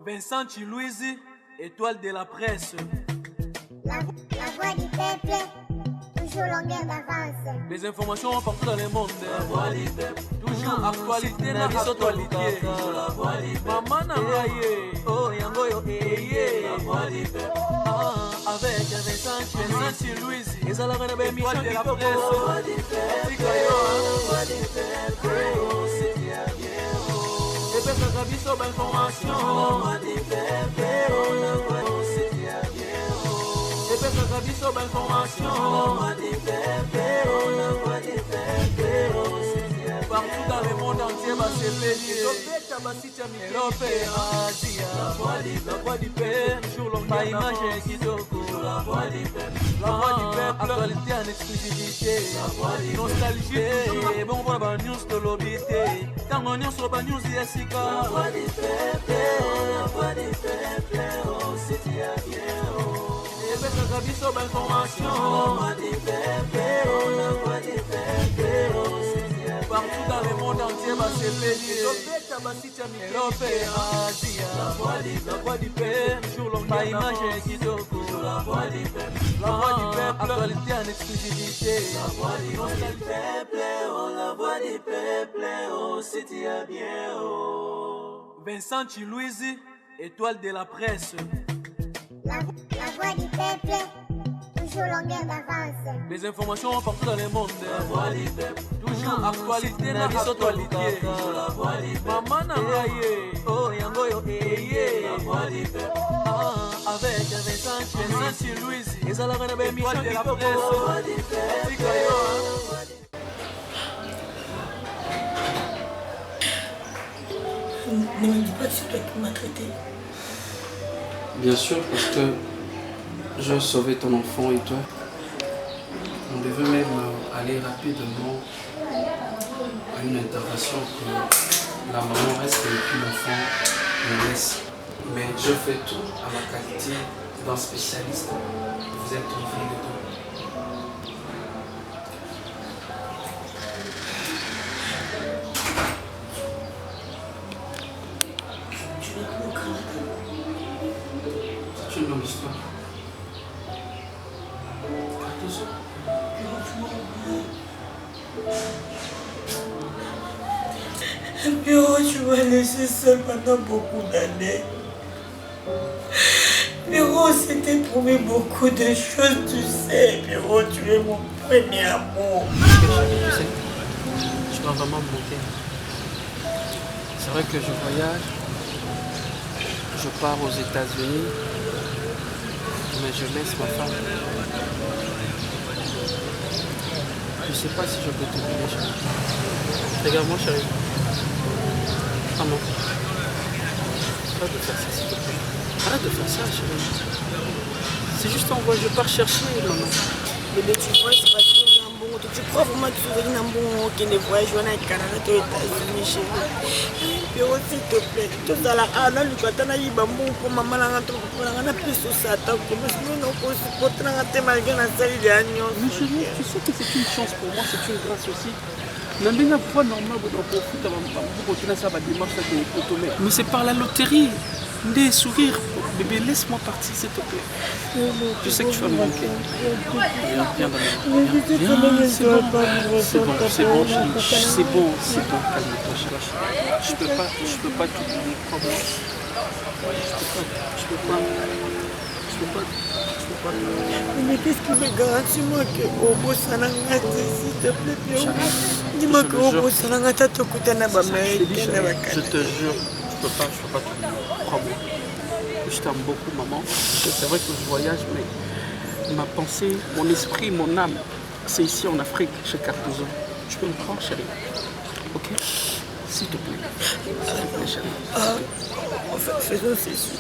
Vincent Chilouizi, étoile de la presse. La voix du peuple, toujours longueur d'avance. Les informations partout dans le monde. La voix du peuple, toujours actualité na actualité. La voix du peuple, maman Nangaye, oh yango yo eye. La voix du peuple, avec Vincent Chilouizi, ils ont la émission de la presse. La voix du peuple, Biso d'information, partout dans le monde entier, va se payer. Europe, Asie, la voix du peuple, toujours longue image qui toque. La voix du peuple, actualité en exclusivité. Nostalgie, bon pour la news de l'obité. Tant on y sur la news d'Yessica. La voix du peuple, oh, c'est bien. Et bien, ça vie sur l'information. La voix du peuple, oh, c'est bien. Partout dans le monde entier, va se payer. Europe, Asie, la voix du peuple, toujours longue image qui toque. La voix du peuple, actualité en exclusivité. La voix du peuple, oh, la voix du peuple, oh, c'est bien, oh. Vincent Chilouizi, étoile de la presse. La voix du peuple, toujours longueur d'avance. Les informations partout dans le monde. La voix du peuple, toujours actualité na actualité. La voix du peuple, maman Nangaye, oh yango yo eye. La voix du peuple, avec Vincent Chilouizi, ils ont la émission de la presse. Ne me dis pas que c'est toi qui m'as traité. Bien sûr, parce que je sauvais ton enfant et toi. On devait même aller rapidement à une intervention que la maman reste et puis l'enfant me laisse. Mais je fais tout à la qualité d'un spécialiste. Vous êtes livré de tout. C'est une longue histoire. Pierrot, tu m'as laissé seul pendant beaucoup d'années. Pierrot, on s'était promis beaucoup de choses, tu sais. Pierrot, tu es mon premier amour. Tu sais, je dois vraiment me manquer. C'est vrai que je voyage, je pars aux États-Unis, mais je laisse ma femme. Je ne sais pas si je peux t'oublier, chérie. Regarde-moi, chérie. Maman. Arrête de faire ça, s'il te plaît. Arrête de faire ça, chérie. C'est juste en voie, je pars chercher, maman. Bébé, tu vois, c'est parce que tu crois vraiment que tu veux un bon qui ne voyage au Canada, aux États-Unis, chérie. Pierrot, s'il te plaît. Tout ça là, on a lu quand on a eu bambou pour maman, on a plus sur ça. Comme sinon, on peut supporter malgré la salle de l'agneau. Mais chérie, tu sais que c'est une chance pour moi, c'est une grâce aussi. Mais c'est par la loterie. Des sourires. Bébé, laisse-moi partir, s'il te plaît. Je sais que tu vas me manquer. Viens dans les bras. C'est bon, chérie. C'est bon, calme-toi, chérie. Je peux pas t'oublier, crois-moi. Je peux pas. Mais qu'est-ce qui me garantit moi que Obo Sanangata, s'il te plaît, Pierrot? Dis-moi que Obo Sanangata te coûte un américain. Je te jure, je peux pas t'oublier. Crois-moi. Je t'aime beaucoup, maman. C'est vrai que je voyage, mais ma pensée, mon esprit, mon âme, c'est ici en Afrique, chez Cardozo. Tu peux me croire, chérie? Ok? S'il te plaît. S'il te plaît, chérie. En fait, faisons ceci.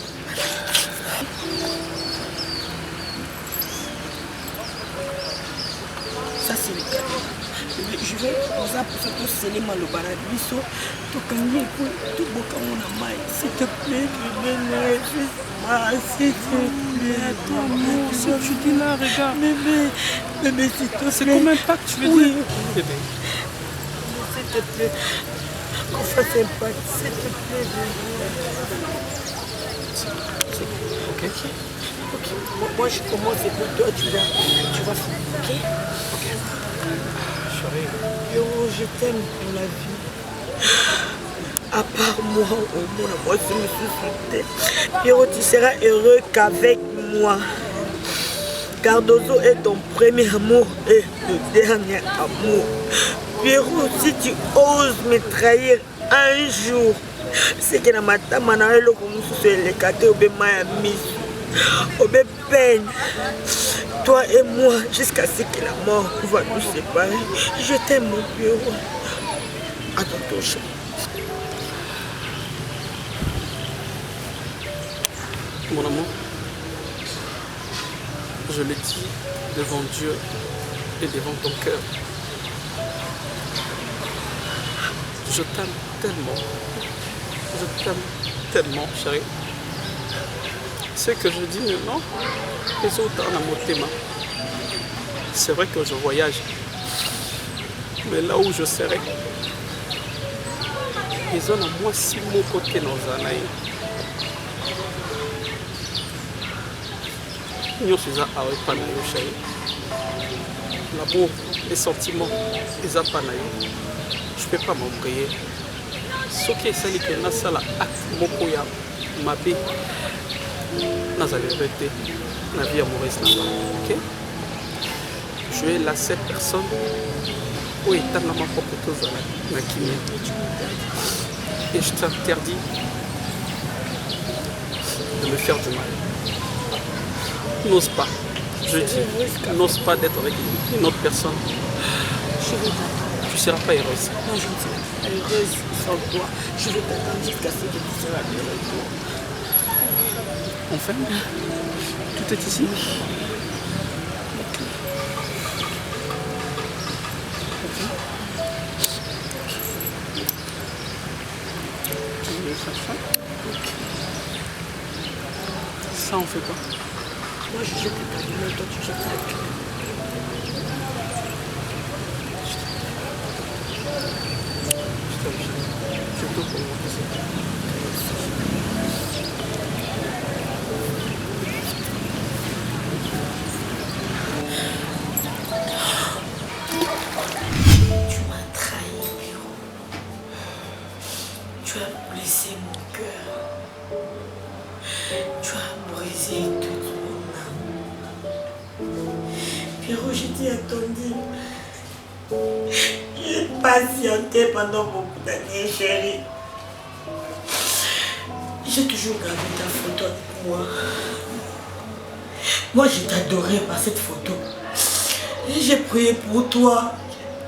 Ça, c'est le cadeau. Je vais pour ça sceller mal au baradiso. Tout le monde a mal. S'il te plaît, bébé, s'il te plaît. Attends, amour, ce que tu dis là, regarde. Bébé, s'il te plaît. C'est combien de pas que tu veux dire? Bébé. S'il te plaît. Qu'on fasse un pacte, s'il te plaît, bébé. aussi. Ok. Moi je commence et puis toi tu vas finir. Ok. Chérie. Yo, je t'aime pour la vie. À part moi, au monde, moi je me suis souhaité. Pierrot, tu seras heureux qu'avec moi. Cardozo est ton premier amour et le dernier amour. Pierrot, si tu oses me trahir un jour, c'est que dans ma tête, je suis le kate au béma misu. Au peine. Toi et moi, jusqu'à ce que la mort va nous séparer. Je t'aime, mon Pierrot. À ton tour. Mon amour, je l'ai dit devant Dieu et devant ton cœur. Je t'aime tellement. Je t'aime tellement, chérie. Ce que je dis maintenant, les autres en amotema. C'est vrai que je voyage. Mais là où je serai, ils ont à moi si mon côté dans un aïe. L'amour, les sentiments, les apanaïs, je ne peux pas m'embrayer. Ce qui est sali que nasala acte mokoya mabe nazali rete na vie amoureuse là-bas. Ok? Je suis la seule personne où est dans ma propre chose na kimia. Et je t'interdis de me faire du mal. N'ose pas, je dis, n'ose pas d'être avec une autre personne. Tu ne seras pas heureuse. Non, je ne serai pas heureuse sans toi. Je vais t'attendre jusqu'à ce que tu seras heureuse. Enfin, tout est ici. Tu veux faire ça? Ça, on fait quoi? Moi, je jette ta lumière, toi, tu jettes la clé. Je t'aime, c'est tout pour moi. Tu m'as trahi, Pierrot. Tu as blessé mon cœur. Tu as brisé toute mon âme. Pierrot, je t'ai attendu. J'ai patienté pendant beaucoup d'années, chérie. J'ai toujours gardé ta photo avec moi. Moi, je t'adorais par cette photo. J'ai prié pour toi.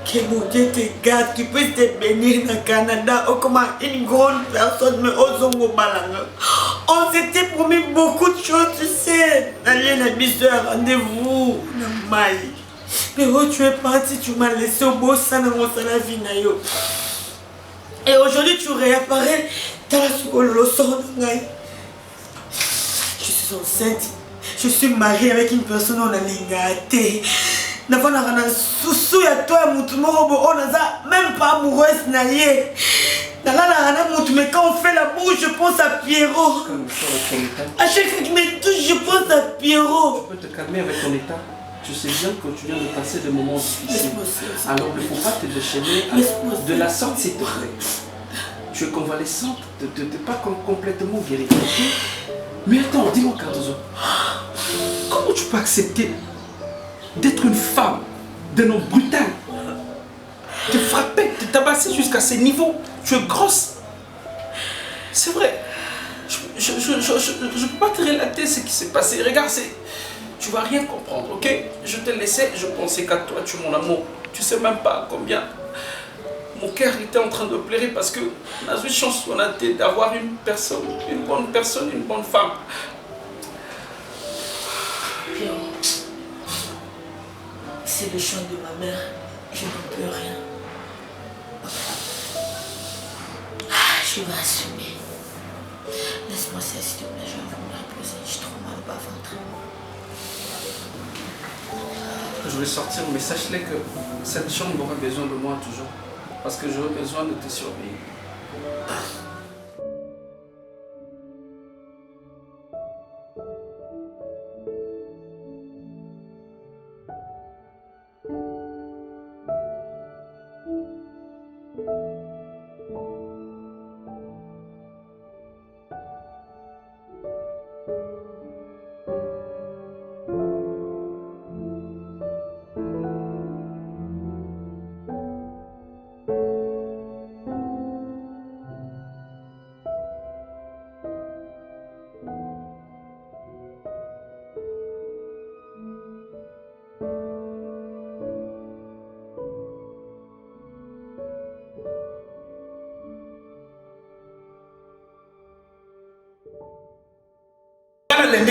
Que mon Dieu te garde, tu puisses te bénir dans le Canada. Oh, comme une grande personne, mais au Zongo Balanga. On s'était promis beaucoup de choses, tu sais. D'aller la mission, rendez-vous. Mais oh, tu es parti, tu m'as laissé au beau sang dans mon salavi. Et aujourd'hui, tu réapparais dans la leçon. Je suis enceinte. Je suis mariée avec une personne, on a l'ingate. N'a pas de souci à toi, on n'a même pas amoureuse naïe. Mais quand on fait la bouche, je pense à Pierrot. À chaque fois qu'il me touche, je pense à Pierrot. Tu peux te calmer avec ton état. Tu sais bien que tu viens de passer des moments difficiles. Alors il ne faut pas te déchaîner de la sorte, s'il te plaît. Tu es convalescente, tu n'es pas complètement guérie. Mais attends, dis-moi, Cardozo, comment tu peux accepter d'être une femme d'un homme brutal, te frapper, te tabasser jusqu'à ces niveaux? Tu es grosse. C'est vrai. Je ne peux pas te relater ce qui s'est passé. Regarde, tu vas rien comprendre, ok? Je te laissais, je pensais qu'à toi, tu es mon amour. Tu sais même pas combien mon cœur était en train de pleurer parce que on a eu chance d'avoir une bonne personne, une bonne femme. C'est le chant de ma mère, je ne peux rien. Je vais assumer. Laisse-moi ça, s'il te plaît, je vais me reposer. J'ai trop mal au bas-ventre. Je vais sortir, mais sache-le que cette chambre aura besoin de moi toujours. Parce que j'aurai besoin de te surveiller.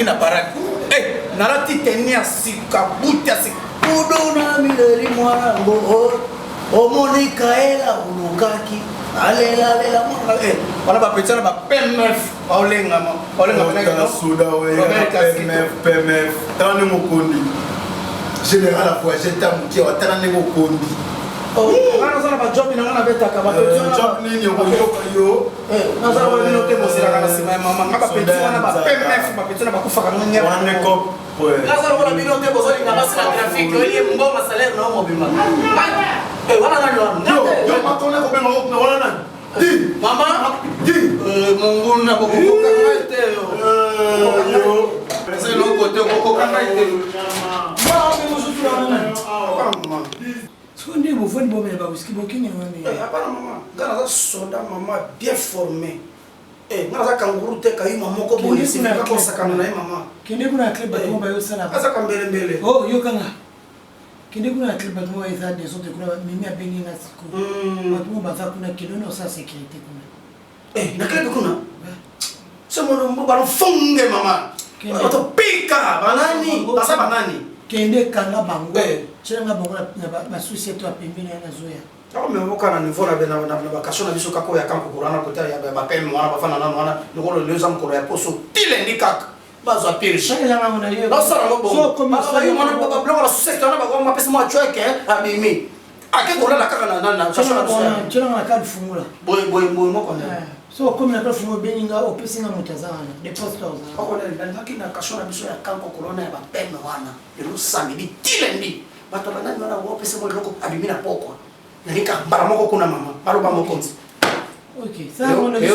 na baraki. Nalati tenir sika buta sika. Udona mileli mwana ngo. Omoni kaela ulukaki. Alela mwana. Wala ba petana ba PMF. Olenga na soda we. PMF. Tani mokondi. Général à fois j'étais muté wa tani mokondi. Oh, ngana sana ba job ngana betaka ba job nini yo ngana ba bino te mosira kana sima mama ngaba petana na ba PMF ba petana ba kufa kana nya wana ko ngana ba bino te bozoli ngaba sina trafic yo ye mboma salaire no mobima wana ngani wana yo matona ko bema ko wana nani di mama di mungu na boko kana te yo c'est non côté boko kana te mama mo zutu na Sonde vous faites bon mais pas parce que beaucoup n'y a pas maman gana soda maman bien formé ngana za kanguru te kai maman ko boye si ka ko sakana na maman kende kuna club ba mo ba yo sala asa ka mbele oh yo kanga kende kuna club ba mo eza des autres kuna mimi abengi na siku ba mo ba fa kuna kidono sa sécurité kuna na club kuna sema ndo ba funge maman to pika banani basa banani kende kanga bango chenga bango na société a pembeni na zoya awo me boka na niveau na bena na bakasho na biso kako ya kanko kurana kota ya ba pem wana bafana na wana ngolo leza mkolo ya poso tile ni kaka bazo apiri chaka la ngona yo no sara ngo bongo so ba yo mwana ba bloga la société na ba ko mapesa mo chweke abimi ake kurana kaka na chenga na kadi fungula boy mo kona so comme na kadi fungula beninga opesinga mutazana de posters ako na ndaki na kasho na biso ya kanko kurana ya ba pem wana elu samedi tile ndi bato banani wana wopesa mo loko abimi na pokwa Nika baramoko kuna mama baroba mokonzi. OK, ça on a dit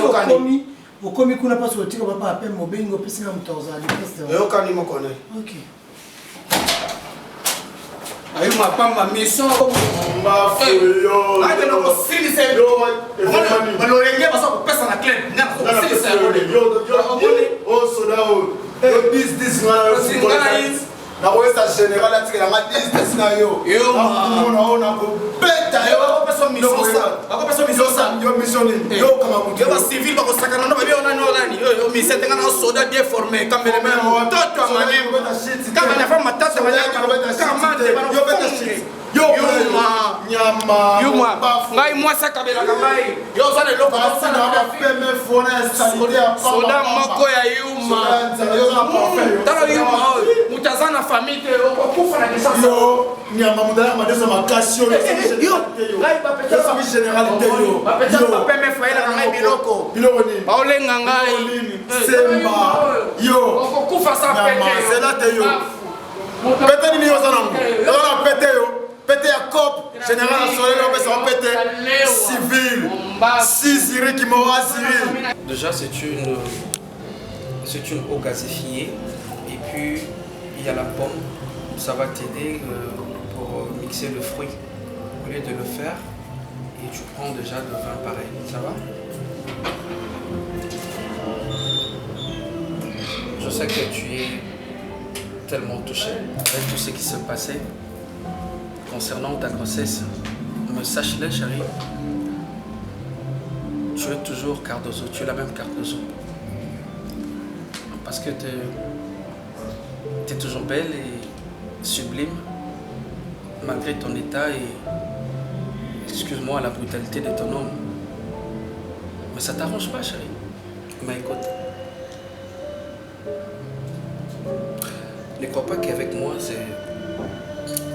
komi kuna pas sur tiko papa appelle mo bengo pesi na mtoza ali pesa. Yo kani mo kone. OK. Ayo mapamba mission ma foyo. Ayo no ko sili se do ma lo renge ba so ko pesa na club. Na ko sili se yo soda o. Yo this ngana na westa général atika na 10 na yo na ko beta yo ko peso misosa yo mission ni yo kama mutu yo ba civil ba ko sakana no ba yo na no gani yo mi sete ngana soda bien formé kamele me toto amane kama na fama tata manya kama de yo beta shit yo nyama ngai mwasa kabela kamai yo zane loko sana ba peme fona salide ya soda moko ya yuma tala yuma mutazana famille te okufa na kisasa yo nyama mudala madesa makasio yo ngai ba peta sa généralité yo ba peta ba peme faila ngai biloko ni ba olenga ngai semba yo okufa sa pete c'est là te yo pete ni yo zanango yo pete yo pété à cop général national ça va péter civil 6 iri qui m'aura civil. Déjà c'est une eau gazéfiée et puis il y a la pomme, ça va t'aider pour mixer le fruit. Au lieu de le faire et tu prends déjà le vin pareil, ça va? Je sais que tu es tellement touché avec tout ce qui se passait concernant ta grossesse, mais sache-le chérie, tu es toujours Cardozo, tu es la même Cardozo. Parce que tu es toujours belle et sublime, malgré ton état et, excuse-moi, la brutalité de ton homme. Mais ça t'arrange pas chérie. Mais écoute, ne crois pas qu'avec moi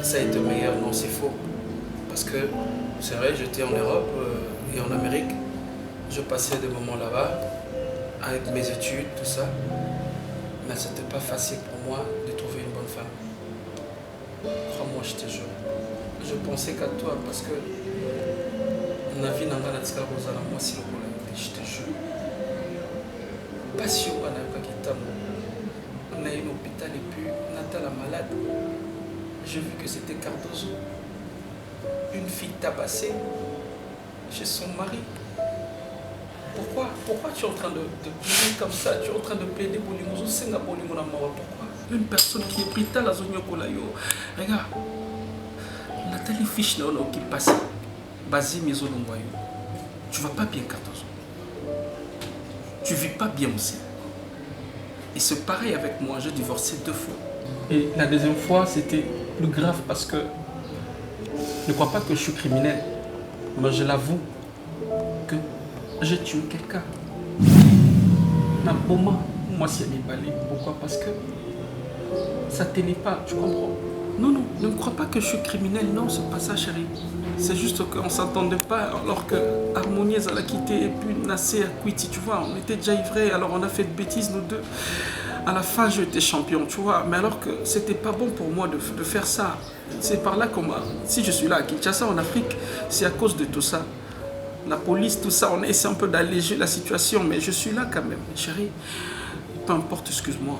ça a été meilleur, non c'est faux. Parce que c'est vrai, j'étais en Europe et en Amérique, je passais des moments là-bas avec mes études, tout ça. Mais c'était pas facile pour moi de trouver une bonne femme. Crois-moi, je te jure. Je pensais qu'à toi parce que la vie n'a pas moi si je te jure. Passion, on a eu un hôpital et puis Nathan la malade. J'ai vu que c'était Cardozo. Une fille tabassée chez son mari. Pourquoi tu es en train de plaider comme ça? Tu es en train de plaider pour les mousses. Pourquoi? Une personne qui est pita la zone Yokolayo. Regarde, Nathalie Fiche qui passe. Basi Mizo Longwayo. Tu vas pas bien, Cardozo. Tu vis pas bien aussi. Et c'est pareil avec moi, j'ai divorcé 2 fois. Et la deuxième fois, c'était plus grave parce que ne crois pas que je suis criminel, mais je l'avoue que j'ai tué quelqu'un. Moi, c'est balai. Pourquoi? Parce que ça tenait pas, tu comprends? Non, non, ne me crois pas que je suis criminel. Non, c'est pas ça, chérie. C'est juste qu'on s'entendait pas alors que Harmonie, elle a quitté et puis Nassé a quitté, tu vois. On était déjà ivrés, alors on a fait de bêtises, nous deux. À la fin, j'étais champion, tu vois. Mais alors que c'était pas bon pour moi de faire ça. C'est par là qu'on m'a... Si je suis là à Kinshasa, en Afrique, c'est à cause de tout ça. La police, tout ça, on essaie un peu d'alléger la situation, mais je suis là quand même, chérie. Peu importe, excuse-moi.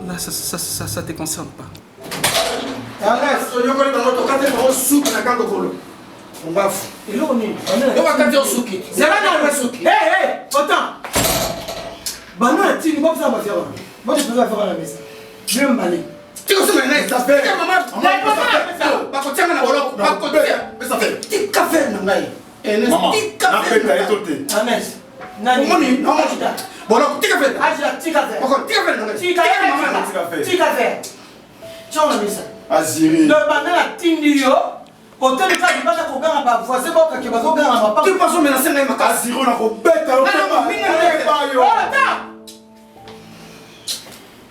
Là, ça te concerne pas. Aziri. Le banana tindio. Hôtel de Kadi bata koganga ba voisin ba ka ba koganga ba pa. Tu passes menacer na ma Aziri na ko beta yo kama.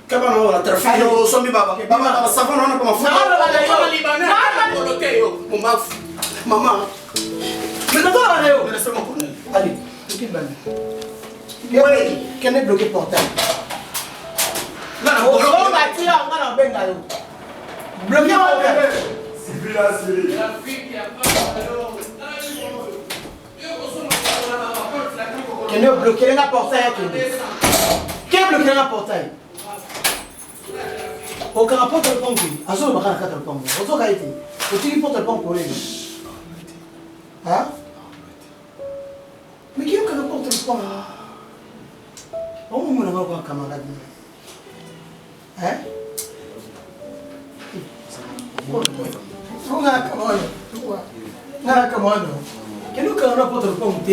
Kaba no la trafic yo sombi baba. Baba ba savon na ko mafuta. Maman. Mais non là yo. Laisse-moi connaître. Allez, tu vas. Qu'est-ce bloqué portail? Là on va tirer on va benga yo. Bloqué portail. Civil Aziri. La fille qui a pas Qui est bloqué le portail qui est bloqué le portail? Aucun rapport de pompe. Azo ba kana le pompe. Ozo ka été. O tiri porte le pompe pour lui. Hein? Mais qui est que le porte le pompe? On me l'a pas camarade. Hein? On a camarade. On a camarade. Quel est le porte le pompe?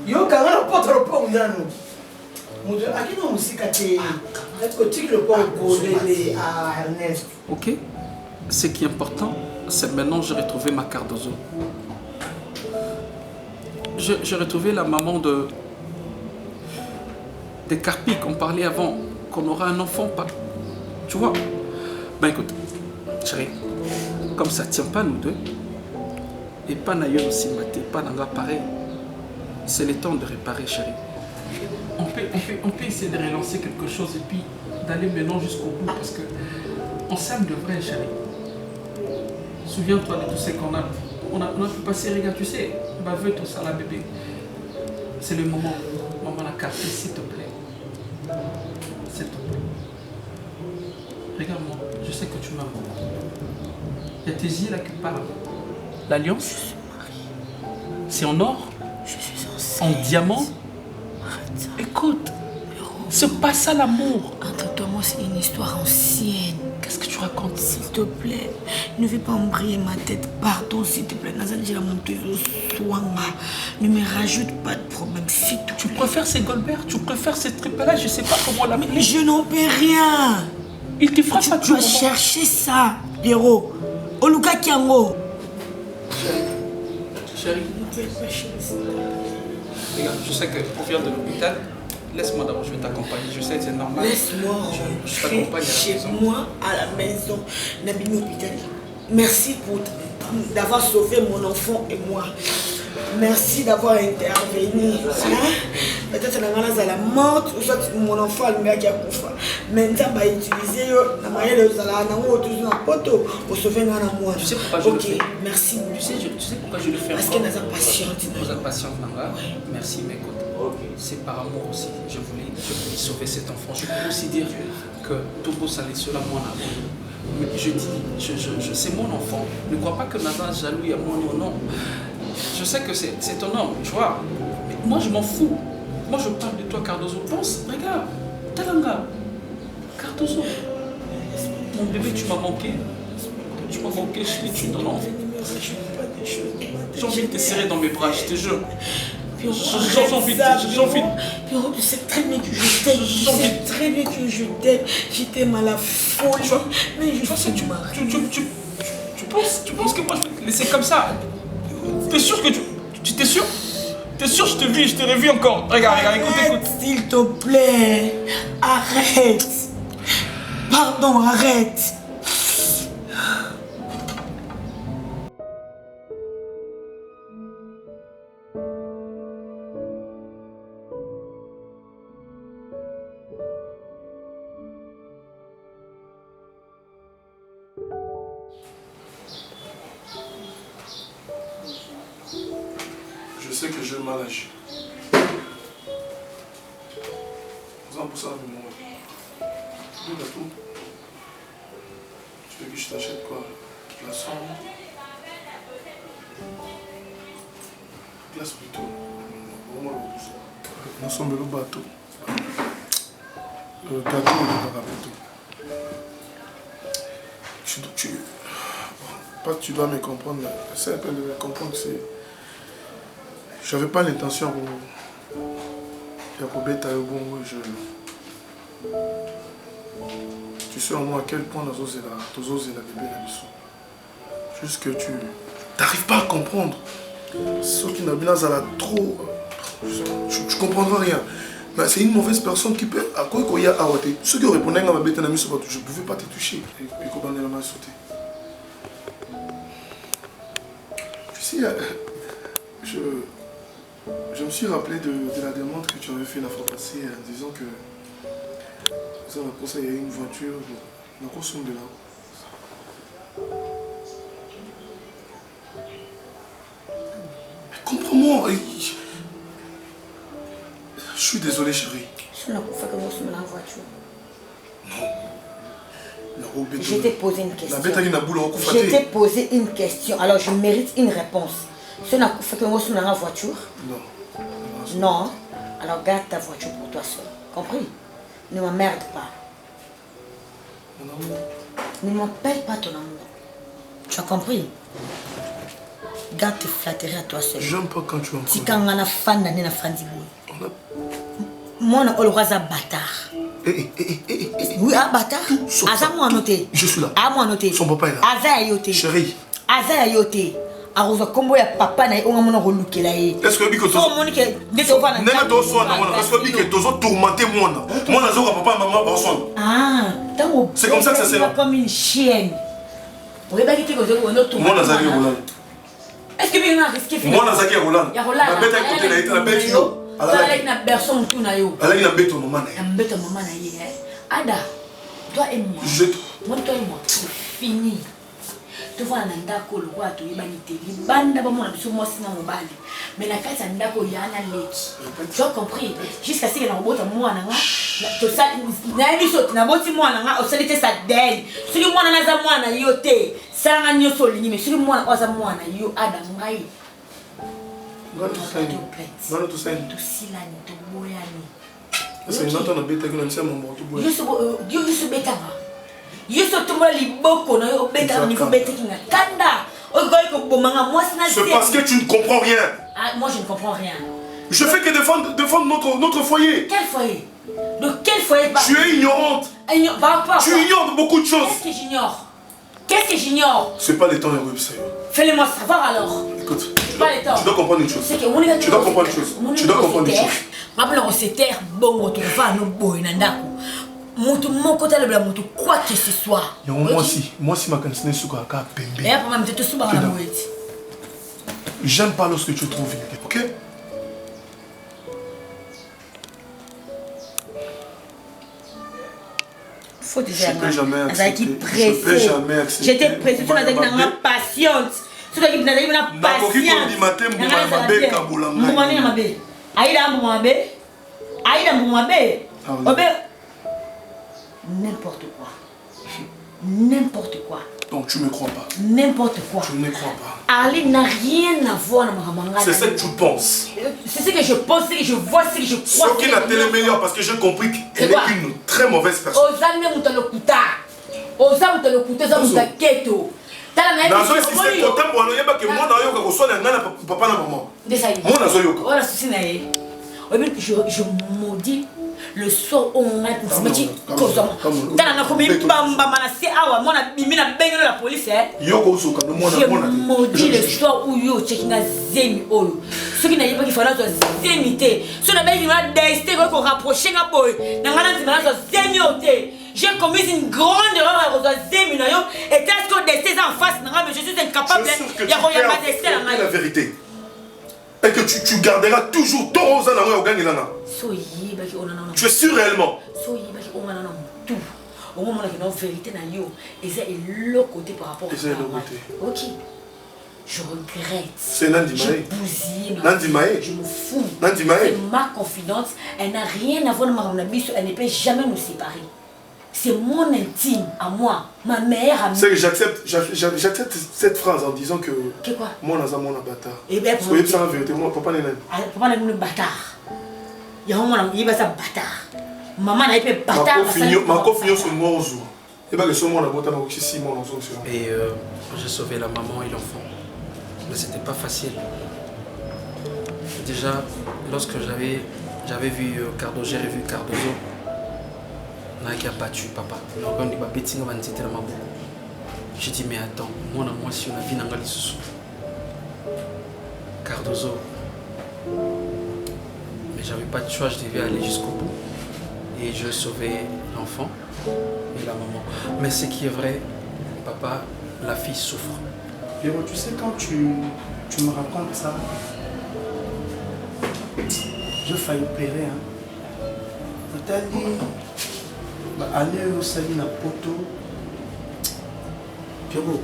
Yo kanga porte le pompe nanu. Mudo akino musika te. Est-ce que le pompe collé à Ernest? Ok. Ce qui est important, c'est maintenant j'ai retrouvé ma Cardozo. J'ai retrouvé la maman de Carpi qu'on parlait avant, qu'on aura un enfant, pas. Tu vois? Ben écoute, chérie, comme ça ne tient pas nous deux, et pas Nayon aussi maté, pas Nanga pareil, c'est le temps de réparer, chérie. On peut essayer de relancer quelque chose et puis d'aller maintenant jusqu'au bout parce que on s'aime de vrai, chérie. Souviens-toi de tout ce qu'on a. On a pu passer, regarde, tu sais, baveux tout ça là, bébé. C'est le moment. Maman la carte, s'il te plaît. S'il te plaît. Regarde-moi, je sais que tu m'aimes. Il y a tes yeux là qui parlent. L'alliance, je suis mariée. C'est en or? Je suis enceinte. En diamant? Arrête ça. Écoute, c'est pas ça l'amour. Entre toi et moi, c'est une histoire ancienne. Qu'est-ce que tu racontes? S'il te plaît, ne vais pas embrayer ma tête. Pardon, s'il te plaît. Ne me rajoute pas de problème, s'il te plaît. Tu préfères ces Goldberg? Tu préfères ces triples-là? Je sais pas comment l'appeler. Mais je n'en peux rien. Il te fera pas Tu dois chercher ça, héros. Oluka Kiango. Chérie, regarde, je sais qu'on vient de l'hôpital. Laisse-moi d'abord, je vais t'accompagner. Je sais que c'est normal. Laisse-moi je t'accompagne chez moi à la maison. Nabini hôpital. Merci d'avoir sauvé mon enfant et moi. Merci d'avoir intervenu. Peut-être que la mort, ou soit mon enfant qui a coupé. Maintenant, va utiliser la manière de la poteau pour sauver moi. Tu sais pourquoi je le fais? Merci. Tu sais pourquoi je le fais? Parce qu'elle n'a pas patiente. Vous êtes patiente, Nanga. Merci, mais écoute. C'est par amour aussi. Je voulais sauver cet enfant. Je peux aussi dire que Togo Salé sur la moi. Mais je dis, c'est mon enfant. Ne crois pas que Nana est jaloux à moi, non. Je sais que c'est ton homme, tu vois. Mais moi, je m'en fous. Moi, je parle de toi, Cardozo. Pense, regarde, Talanga, Cardozo. Mon bébé, tu m'as manqué. Tu m'as manqué, je suis ton enfant. J'ai envie de te serrer dans mes bras, je te jure. Pierrot, tu sais très bien que je t'aime. Tu sais très bien que je t'aime. Je t'aime à la folie. Mais je sais que tu m'as. Tu penses que moi je vais te laisser comme ça? T'es sûr que tu t'es sûr? T'es sûr je te vis, je te revis encore? Regarde, écoute. S'il te plaît. Arrête. Pardon, arrête. Je sais que j'ai mal agi. Pour ça, le gâteau. Tu veux que je t'achète quoi? Glaçon? Glace plutôt. Nous sommes le bateau. Le gâteau est dans plutôt. Pas que tu dois me comprendre. C'est un peu de me comprendre. J'avais pas l'intention de bête à bon jeu. Tu sais au moins à quel point nous osons la bébé la mission. Juste que tu n'arrives pas à comprendre. Ceux qui n'ont bien à trop. Tu comprendras rien. Mais c'est une mauvaise personne qui peut. À quoi il y a à voter. Ceux qui répondaient à ma bête à la mission, je ne pouvais pas te toucher. Et comment elle m'a sauté. Tu sais, je me suis rappelé de la demande que tu avais fait la fois passée en disant que ça va penser il y a une voiture de la course de là. Comprends-moi. Je suis désolé chérie. Je n'ai pas fait que vous soyez dans la voiture. Non. Je t'ai posé une question. Je t'ai posé une question. Alors je mérite une réponse. Ce n'a pas fait que vous soyez dans la voiture? Non. Non. Alors garde ta voiture pour toi seul. Compris? Ne m'emmerde pas. Mon amour. Ne m'appelle pas ton amour. Tu as compris? Garde tes flatteries à toi seul. J'aime pas quand tu en si quand on a fan d'année na fan moi on a le roi bâtard. Oui, un bâtard. Aza moi noté. Je suis là. Ah moi noté. Son papa est là. Aza yoté. Chérie. Aza yoté. Aroza kombo ya papa na on a mon relukela ye. Est-ce que biko to? Monique de to va na. Nena to so na mona. Est-ce que biko to so tourmenter moi? Moi na zo papa maman ba son. Ah, tango. C'est comme ça que ça sert. Comme une chienne. Oui, bah qui te cause on autre. Moi na zaki Roland. Est-ce que bien risqué? Moi na zaki Roland. Ya Roland. Na bête à côté na ita na bête yo. Avec na personne tout na yo. Elle a une bête au moment. Une bête au moment na ye. Ada. Toi et moi. Moi toi et moi. C'est fini. Tu vois ndako le roi to yibanité. Banda ba mona biso moi sina mobali. Mais la kati ndako yana leki. Tu as compris? Jusqu'à ce que na robota moi na nga. To ça na biso na boti moi na nga o salite sa den. Suli moi na za moi na yote. Sanga nyoso lingi mais suli moi na za moi na yo ada ngai. Tout ça. C'est une autre bête qui n'a pas mon moto. C'est parce que tu ne comprends rien. Ah, moi je ne comprends rien. Je fais que défendre notre foyer. Quel foyer? De quel foyer? Tu es ignorante. Tu ignores beaucoup de choses. Qu'est-ce que j'ignore? Qu'est-ce que j'ignore? C'est pas le temps de ça. Fais-le-moi savoir alors. Écoute, tu dois comprendre une chose. Tu dois comprendre une chose. Tu dois comprendre une chose. Maintenant, on s'est terre, bon, on va nous boire dans la mon côté, le quoi que ce soit. Moi, si ma canne sous la j'aime pas lorsque tu trouves une. Ok? Faut déjà. Je peux jamais accepter. J'étais pressée. Tu n'as pas patiente. Tu n'as pas n'importe quoi. N'importe quoi. Donc tu me crois pas. N'importe quoi. Je ne crois pas. Ali n'a rien à voir avec Mahamanga. C'est ce que tu penses. C'est ce que je pense, c'est que je vois, c'est que je crois. Ce qui n'a été le meilleur parce que j'ai compris qu'elle est une très mauvaise personne. Ozane mutalokuta. Oza mutalokuta, oza mutaketo. nazo insiste kotambola yeba ke mwana yoka koswana ngana papa na maman mwana zo yoka voilà souci na ye je maudis le sort au moins pour me dire dans comme bamba manasi awa mona bimi na bengelo la police yoko usuka no mwana je maudis le sort où yo chekinga zemi oyo soki na yeba ki fala to zemi te so na bengi na deste ko rapprocher nga boy na ngana nzima na zemi ote. J'ai commis une grande erreur à Zemi na yo et est-ce que destin en face mais je suis incapable de la vérité et que tu garderas toujours ton rose na yo gagner là. Tu es sûr réellement? Tout. Au moment où la vérité na yo et c'est le côté par rapport à OK. Je regrette. C'est Nandi Maé. Nandi Maé. Je me fous. Nandi Maé. C'est ma confidence, elle n'a rien à voir avec ma elle ne peut jamais nous séparer. C'est mon intime à moi, ma meilleure amie. C'est que j'accepte cette phrase en disant que... Que quoi? Moi, je suis un bâtard. Eh bien, pour vous, c'est la vérité. Moi, papa n'est pas. Papa n'est pas un bâtard. Il y a un moment où il va être bâtard. Maman n'a pas bâtard. Ma confiance sur moi au jour. Et bien, je Et j'ai sauvé la maman et l'enfant. Mais c'était pas facile. Déjà, lorsque j'avais vu Cardozo, j'ai revu Cardozo. Qui a battu papa. J'ai dit mais attends, moi si on a vu Nangali Soussou. Cardozo. Mais j'avais pas de choix, je devais aller jusqu'au bout. Et je sauvais l'enfant et la maman. Mais ce qui est vrai, papa, la fille souffre. Pierrot, tu sais quand tu me racontes ça, je failli pleurer. T'as dit aller au salut na poto. Pierrot,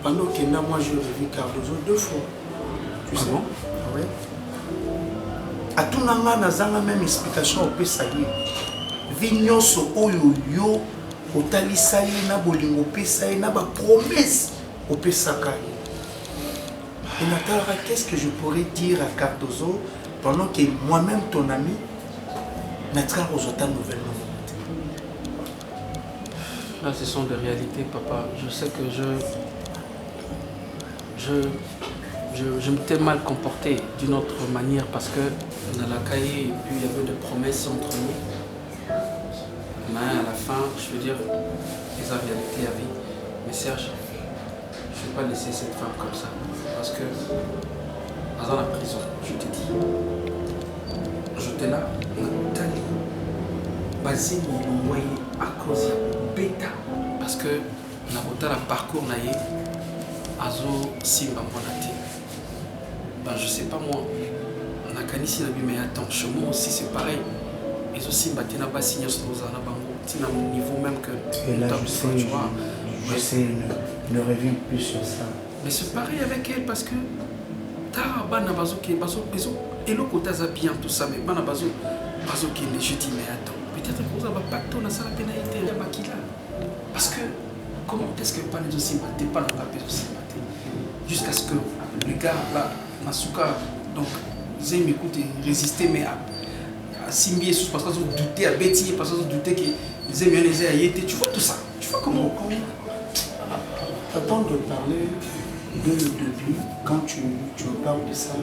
pendant que moi j'ai revu Cardozo 2 fois. Tu sais? Bon? Ah ouais. À tout moment, nous avons la même explication au Pessaïe. Vignoso oyo yo, au talisaïe, na bolingo Pessaïe, na ba promesse au Pessaïe. Et Nathalie, qu'est-ce que je pourrais dire à Cardozo pendant que moi-même, ton ami, Nathalie Rosota nouvellement? Là, ce sont des réalités, papa. Je sais que je m'étais mal comporté d'une autre manière parce que dans la cahier, et puis il y avait des promesses entre nous. Mais à la fin, je veux dire, les réalités à vie. Mais Serge, je ne vais pas laisser cette femme comme ça. Parce que dans la prison, je te dis, j'étais là, Nathalie, basé mon moyen à cause de bêta. Parce que na botala parcours na ye azo simba monate. Ben je sais pas moi. On a kanisi na bi mais attends, chez moi aussi c'est pareil. Ils aussi simba tina pas signé sur nos ana bango. Tina mon niveau même que et là je sais, ne reviens plus sur ça. Mais c'est pareil avec elle parce que ta bana bazo qui bazo et le côté ça bien tout ça mais bana bazo qui je dis mais attends. Peut-être que vous avez pas pacte na sala pénalité de makila. Parce que, comment est-ce que pas les aussi maté, pas dans la paix aussi maté, jusqu'à ce que le gars là, Masuka, donc, Zem écoute et résister, mais à Simbi et parce qu'ils ont douté, à Betty, parce qu'ils ont douté que Zem les a été, tu vois tout ça, tu vois comment. Attends de parler dès le début, quand tu me parles de ça,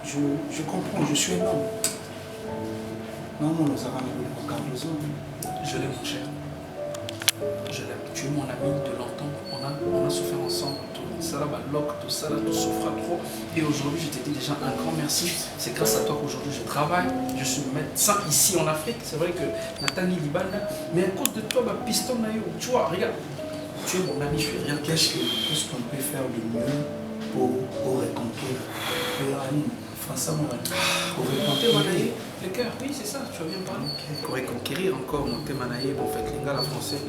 je comprends, je suis un homme. Non, nous avons le Cardozo. Je l'aime, mon cher. Je l'aime. Tu es mon ami de longtemps. On a souffert ensemble. Tout ça, tout ça, tout souffre trop. Et aujourd'hui, je te dis déjà un grand merci. C'est grâce à toi qu'aujourd'hui je travaille. Je suis médecin ici en Afrique. C'est vrai que Nathalie Libana, mais à cause de toi, ma piston, tu vois, regarde. Tu es mon ami, je suis rien. Qu'est-ce qu'on peut faire de mieux pour reconquérir François Mourad. Pour reconquérir le cœur, oui, c'est ça, tu as bien parlé. Pour reconquérir encore mon Témanaïe, en fait, l'ingala français.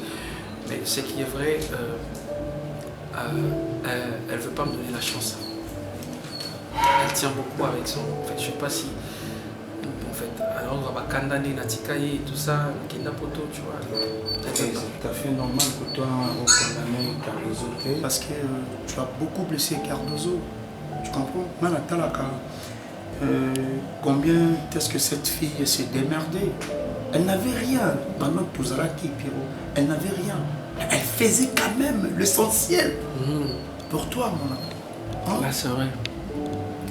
Mais ce qui est vrai, elle ne veut pas me donner la chance. Elle tient beaucoup avec son. En fait, je ne sais pas si. En fait, alors on va condamner Natikaye et tout ça, Kenda Poto, tu vois. C'est tout à fait normal que toi condamner Cardozo. Parce que tu as beaucoup blessé Cardozo. Tu comprends? Combien est-ce que cette fille s'est démerdée? Elle n'avait rien. Maintenant, Touzara qui Pierrot, elle n'avait rien. Elle faisait quand même l'essentiel pour toi, mon ami. Là, c'est vrai.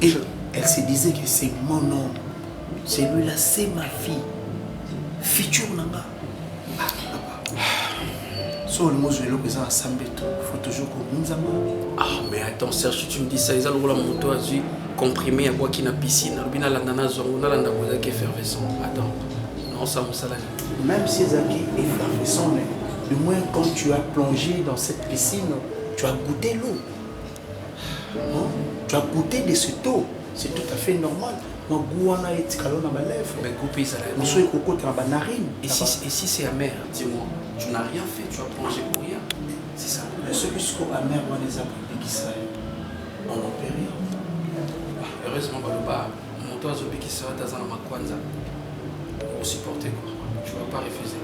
Et elle se disait que c'est mon homme. Celui-là, c'est ma fille. Futur nanga. Sur le mot, je vais le présenter à Sambeto. Il faut toujours qu'on nous amène. Ah, mais attends, Serge, tu me dis ça. Ils ont la moto à comprimé à quoi qu'il y a une piscine. Il y a une zone, il y a une effervescent. Attends. Non, ça me salade. Même si c'est effervescent, du moins quand tu as plongé dans cette piscine, tu as goûté l'eau. Tu as goûté de cette eau. C'est tout à fait normal. Moi, Gouana et Tikalo dans ma lèvre. Mais goûter ça. Mon souhait coco dans ma narine. Et si c'est amer, dis-moi, tu n'as rien fait, tu as plongé pour rien. C'est ça. Mais ceux qui sont amers, moi, les appris qui savent, on n'en peut rien. Heureusement, mon toit qui sera dans ma kwanza. Pour supporter quoi. Tu ne vas pas refuser.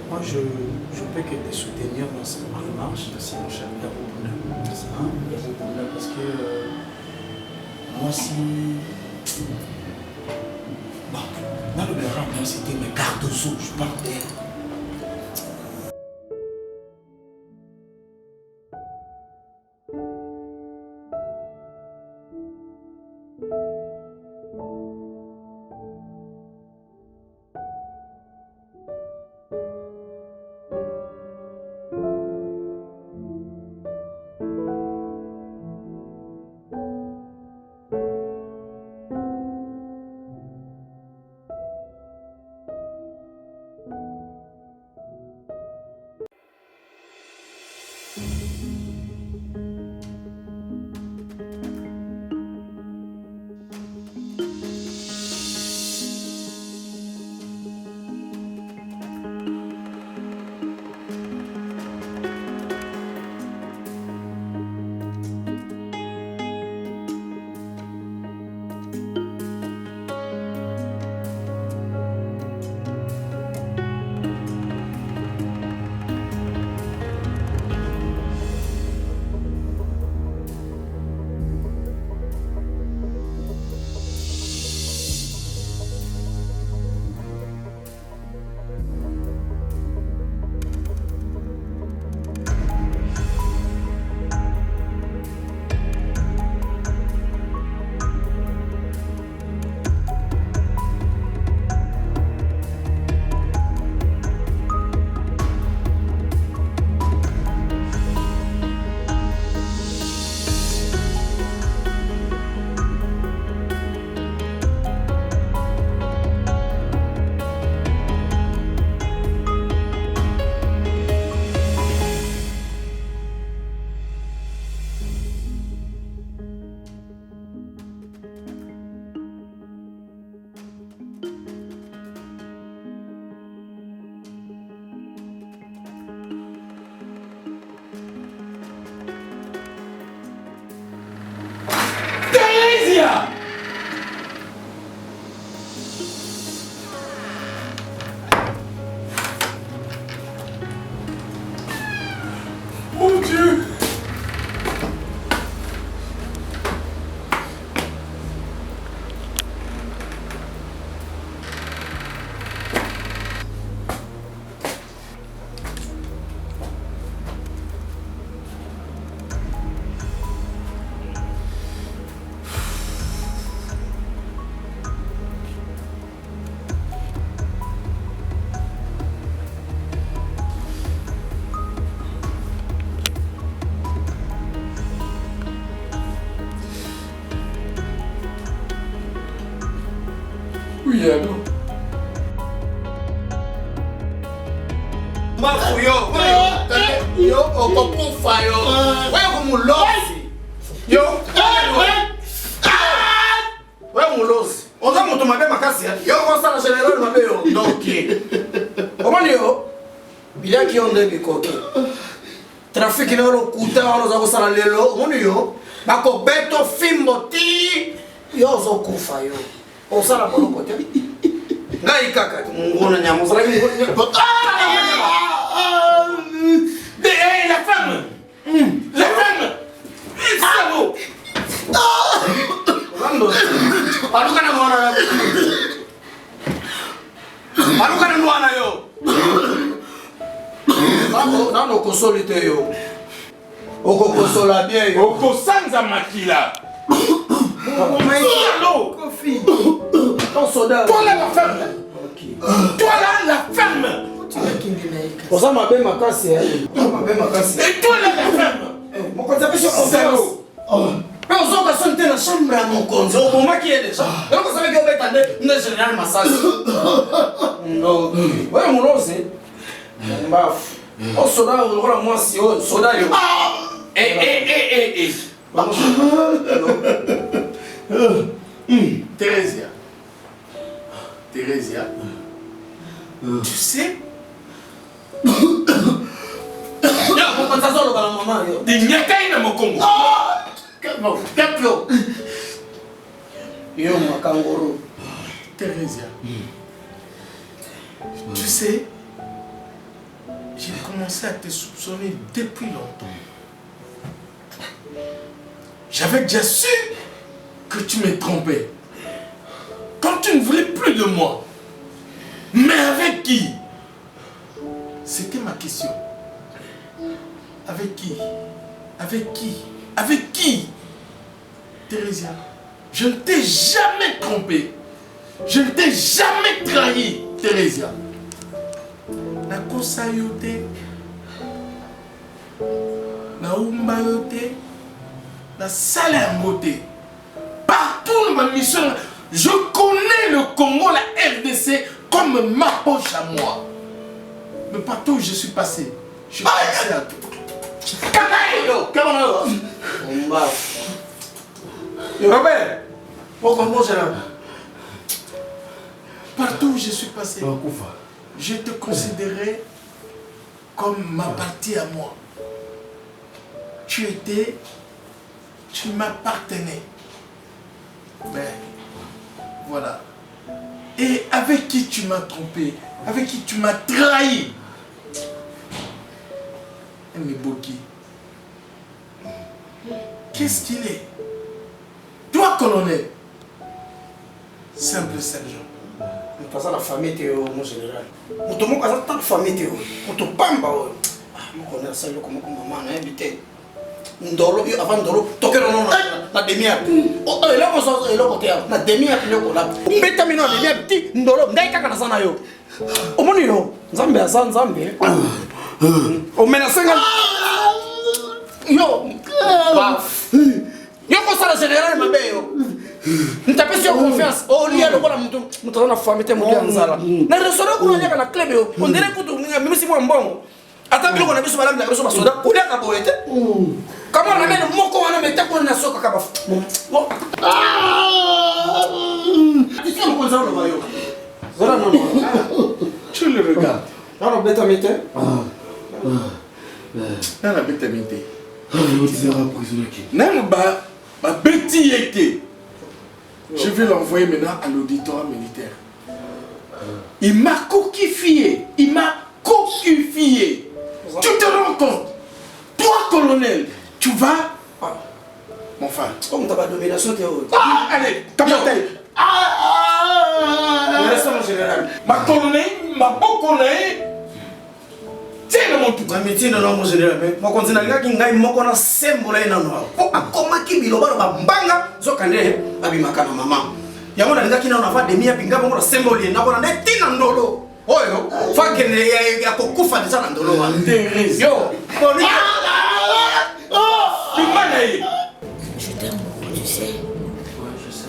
Moi, je peux que te soutenir dans cette démarche. Merci, mon cher. Il y a beaucoup de problèmes. Il y a beaucoup de problèmes parce que moi, si. Bon, dans le Bénin, moi, c'était mes cartes aux eaux. Je parle d'elle. Mon Dieu! Oui, allô? Mafu yo okokufa yo wewe mulozi yo wewe mulozi oza moto mabe makasi yo kosala général mabe yo donc omoni yo bilaki yo nde bikoki trafic na lokuta wana oza kosala lelo omoni yo bakobeto fimbo ti yo ozokufa yo osala boloko te ngai kaka ngona nyama ozalaki la femme! La femme! C'est bon! Alukana mwana yo! Non, on console yo. On console bien yo. On consanza makila. Kofi. Ton soldat. Toi là la ferme. Toi là la ferme. Pour ça, ma belle m'a cassé. Ma belle m'a cassé. Et toi là la ferme. Mon conseil, c'est confiance. Mais on s'en va sonner dans la chambre à mon conseil. Au moment qui est déjà. Donc, vous savez que vous êtes allé, nous sommes général massage. Non. Ouais, mon nom, c'est. On soldat, on va moi si on soldat. Thérésia. Thérésia. Tu sais? Des nyakaï dans mon Congo. Thérésia. Tu sais, j'ai commencé à te soupçonner depuis longtemps. J'avais déjà su que tu me trompais. Quand tu ne voulais plus de moi. Mais avec qui? C'était ma question. Avec qui? Avec qui? Avec qui? Thérésia, je ne t'ai jamais trompé. Je ne t'ai jamais trahi, Thérésia. Na kosa yote, na umba yote, na salaire moté. Partout dans ma mission, je connais le Congo, la RDC, comme ma poche à moi. Mais partout où je suis passé, je suis passé à tout. Robert, comment c'est là? Partout où je suis passé, je te considérais comme ma partie à moi. Tu m'appartenais. Mais voilà. Et avec qui tu m'as trompé? Avec qui tu m'as trahi? Mboki. Qu'est-ce qu'il est? Toi, colonel. Simple sergent. Parce que la famille était mon général. On te montre que la famille. On te pamba. On connaît ça comme maman a invité. Ndolo avant ndolo toquer non na demi-heure. Oh là on sort là côté na demi-heure le là. Beta mino na demi-heure petit ndolo ndai kaka na sana yo. O moni yo. Nzambe asa nzambe. O mena senga. Yo. Yo ko sala général mabe yo. Ntapesi yo confiance. O liya lokola mutu na famille te mutu nzala. Na restaurant ko nya kana club yo. On dirait que tu même si moi mbongo. Attends, on a vu ce madame, la personne soda, ou la caboete. Comment on amène mon corps, on a mis ta conne à soca cabaf. Tu sais, on va le maillot. Voilà, non, tu le regardes. Non, non, bête à mité. Non, la bête à mité. Non, ma bêtise était. Je vais l'envoyer maintenant à l'auditoire militaire. Il m'a coquifié. Il m'a coquifié. Tu te rends compte? Toi, colonel, tu vas... Mon frère. Comme tu as la domination, tu es... Allez, tape-tape. Reste général. Ma colonel, ma beau colonel. Tiens, mon tout. Mais tiens, non, mon général. Moi, quand je suis là, je suis symbole. Comment qui est banga zokande abimaka na mama. Yango na ndaki na fa demi pinga bongo symbole na kona netina ndolo. Oyo, fa kene ya kokufa déjà na ndolo wa. Yo, je t'aime beaucoup, tu sais. Ouais, je sais.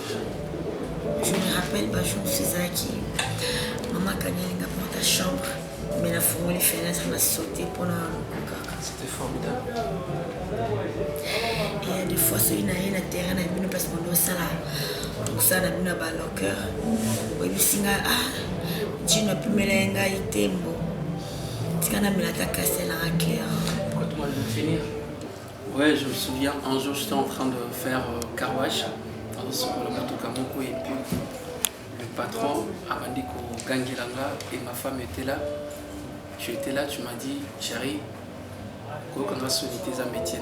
Je me rappelle, Bachon Sezaki, maman Kanyelinga pour ta chambre, mais la fourre les fenêtres, on a sauté pour la coca. C'était formidable. Et des fois, c'est une année, la terre, on a mis une place pour ça là. Donc ça, on a mis un bas au cœur. Oui, mais si tu n'as plus mêlé un il t'aime. Tu as mis la cassée la claire. Pourquoi tu m'as dit de finir? Ouais, je me souviens, un jour j'étais en train de faire car wash sur le moto Kamoko et puis le patron a dit qu'au Gangilanga et ma femme était là. Tu étais là, tu m'as dit, chérie, quand on va solliciter un métier,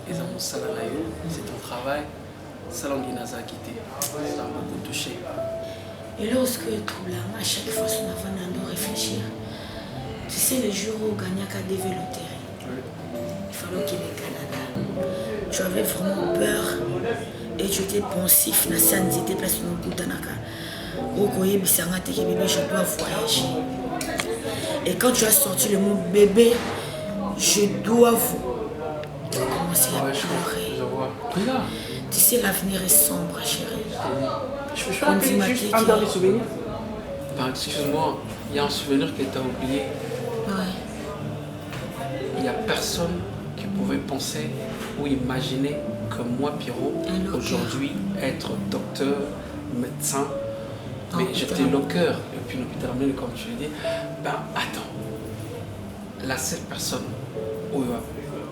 c'est ton travail, ça l'on dit Naza quitté. Ça m'a beaucoup touché. Et lorsque tout là, à chaque fois, on a vraiment réfléchir. Tu sais, le jour où Gagnac a dévé le terrain, il fallait qu'il ait Canada. Tu avais vraiment peur et tu étais pensif. Na sanité place no kutanaka. Okoye bisanga te ke bébé, je dois voyager. Et quand tu as sorti le mot bébé, je dois vous commencer à pleurer. Je vois. Regarde. Tu sais, l'avenir est sombre, chérie. Je peux rappeler juste un dernier souvenir. Excuse-moi, il y a un souvenir que tu as oublié. Ouais. Il n'y a personne qui pouvait penser ou imaginer que moi, Pierrot, aujourd'hui, être docteur, médecin, mais j'étais loqueur. Et puis l'hôpital, comme tu le dis, ben attends. La seule personne où il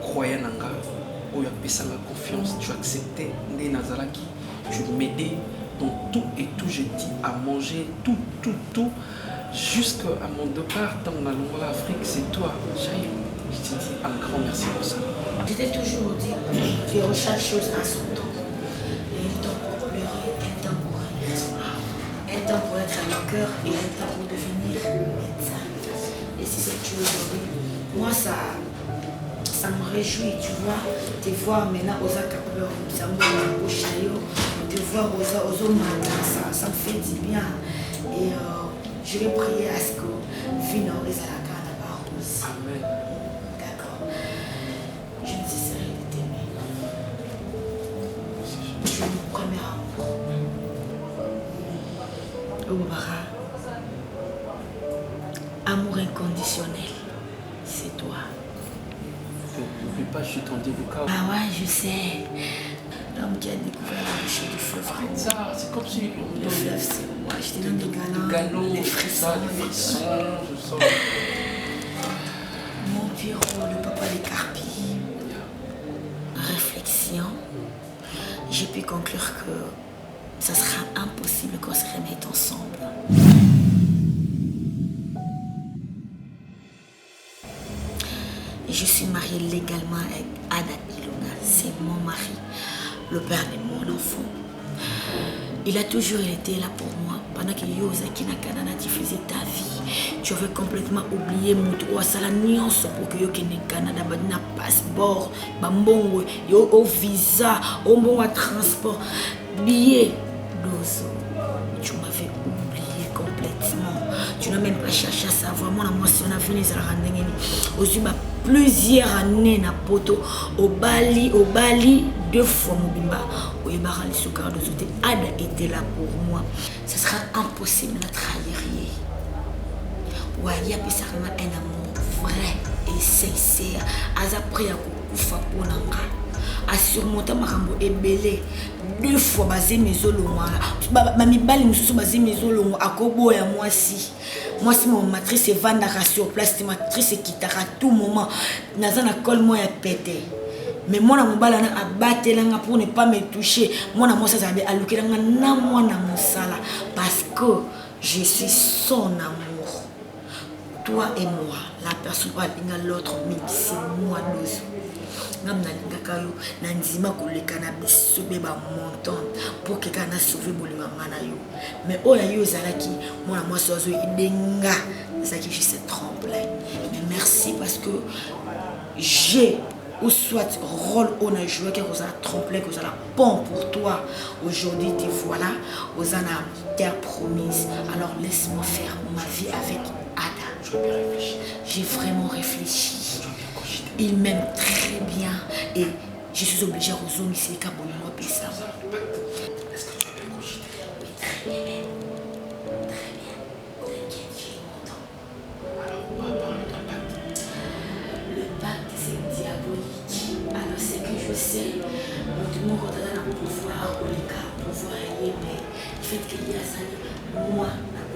croyait en moi, où il a payé la confiance, tu acceptais Né Nazalaki, tu m'aidais dans tout et tout, j'ai dit à manger, tout, jusqu'à mon départ, dans la nouvelle Afrique, c'est toi, Jaïm. Je te dis un grand merci pour ça. Je t'ai toujours dit que chaque chose a son temps. Et un temps pour pleurer, un temps pour rire. Un temps pour être à mon cœur et un temps pour devenir médecin. Et si c'est tu aujourd'hui, moi ça me réjouit, tu vois, te voir maintenant aux acapeurs, ça me donne au chaillot, te voir aux matins, ça me fait du bien. Et je vais prier à ce que Vino les à la canne à Barros. Amen. D'accord. Je ne cesserai de t'aimer. Tu es mon premier amour. Obara. Amour inconditionnel, c'est toi. N'oublie pas, je suis ton délicat. Ah ouais, je sais. L'homme qui a découvert la bouchée du fleuve. C'est comme si Le fleuve, c'est moi. Je te donne des galons, les les frissons. je sens. Mon Pierrot, le papa des Carpis. Réflexion. J'ai pu conclure que ça sera impossible qu'on se remette ensemble. Je suis mariée légalement avec Ada Ilona. C'est mon mari, le père de mon enfant. Il a toujours été là pour moi. Pendant que Yozaki Nakana diffusé ta vie, tu avais complètement oublié mon droit. Ça la nuance pour que Yokene Canada na passeport, bambongo, yo au visa, au bon transport, billet, dozo. Tu m'avais oublié complètement. Tu n'as même pas cherché à savoir. Moi, si on a fini, ça la rendait. Plusieurs années na poto au Bali 2 fois Mobimba au Ibarali Soukar de Zoté. Ada était là pour moi. Ce sera impossible de trahir. Ouais, il y a un amour vrai et sincère. Aza pris à Koufa pour l'anga. A surmonter ma rambo et belé 2 fois basé mes olonga. Mami bali mususu basé mes olonga à Kobo et moi si. Moi, si mon matrice est vendue sur place, ma matrice est quittée à tout moment. Naza na col moi pété. Mais moi, na mon balana a battu pour ne pas me toucher. Moi, na moi ça a alloué na moi na mon sala parce que je suis son amour. Toi et moi, la personne va venir l'autre, mais c'est moi l'autre. Pour que quelqu'un sauvé mais oh ya yo zalaki moi moi sozo idenga ça qui je sais trembler mais merci parce que j'ai ou soit rôle on a joué que vous a tremblé que vous a la pompe pour toi aujourd'hui te voilà vous en a terre promise alors laisse-moi faire ma vie avec Ada. J'ai vraiment réfléchi. Il m'aime très bien et je suis obligée à rezoner ici quand on m'a payé ça. Est-ce que tu as bien cogité? Très bien. T'inquiète, j'ai mon temps. Alors, on va parler d'un pacte. Le pacte, c'est diabolique. Alors, c'est que je sais, tout le monde a un pouvoir, ou les cas, pouvoir mais le fait qu'il y a ça, moi,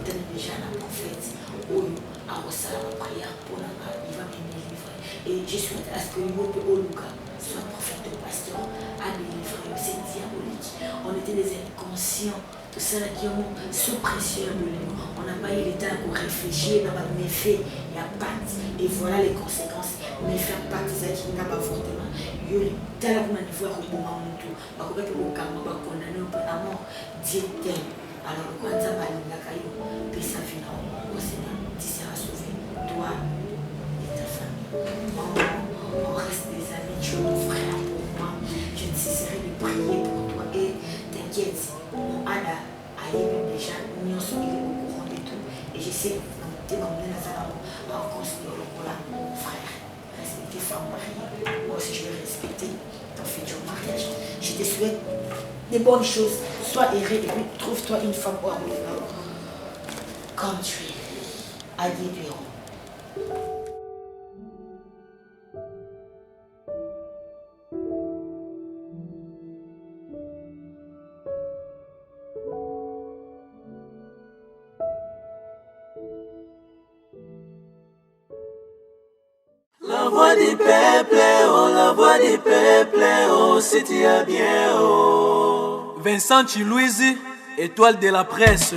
je suis déjà un prophète. Ou à Rossala, ma prière pour la il va me délivrer. Et je souhaite à ce que Yope Oluka soit prophète ou pasteur à délivrer. C'est diabolique. On était des inconscients. Tout ça qui ont ce précieux de nous. On n'a pas eu le temps pour réfléchir, on n'a pas méfait. Il y a pacte. Et voilà les conséquences. Mais faire pacte, c'est qui n'a pas fortement. Il y a tel qu'on a vu au bon moment. On va condamner à mort. Dieu t'aime. Alors, quand ça va, il y a ça finit. Tu seras sauvé. Toi, frère, respecte tes femmes mariées. Moi aussi, je vais respecter ton futur mariage. Je te souhaite des bonnes choses. Sois heureux et puis trouve-toi une femme comme tu es. Adieu, Pierrot. La voix du peuple, oh, la voix du peuple, oh, si tu es bien, oh. Vincent Chilouizi, étoile de la presse.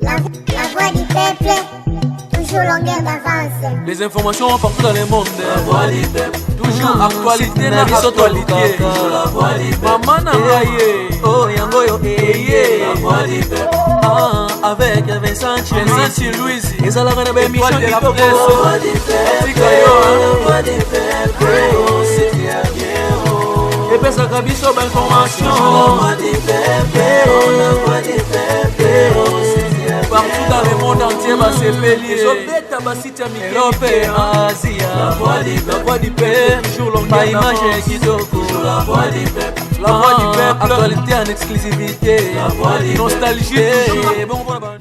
La voix du peuple, toujours longueur d'avance. Les informations partout dans le monde. La voix du peuple, toujours actualité na actualité. La voix du peuple, maman Nangaye, oh yango yo eye. La voix du peuple, avec Vincent Chilouizi. Et ça la reine émission de la presse. La voix du peuple, la voix du peuple, oh si tu es bien, oh. Et puis ça cabisso d'information. La voix du peuple, oh la voix du peuple, oh si tu es bien. Partout dans le monde entier, va se pélier. Europe et Asie. La voix du peuple, toujours longue. Pas image kitoko. La voix du peuple. La voix du peuple. Actualité en exclusivité. La voix du peuple. Nostalgie toujours.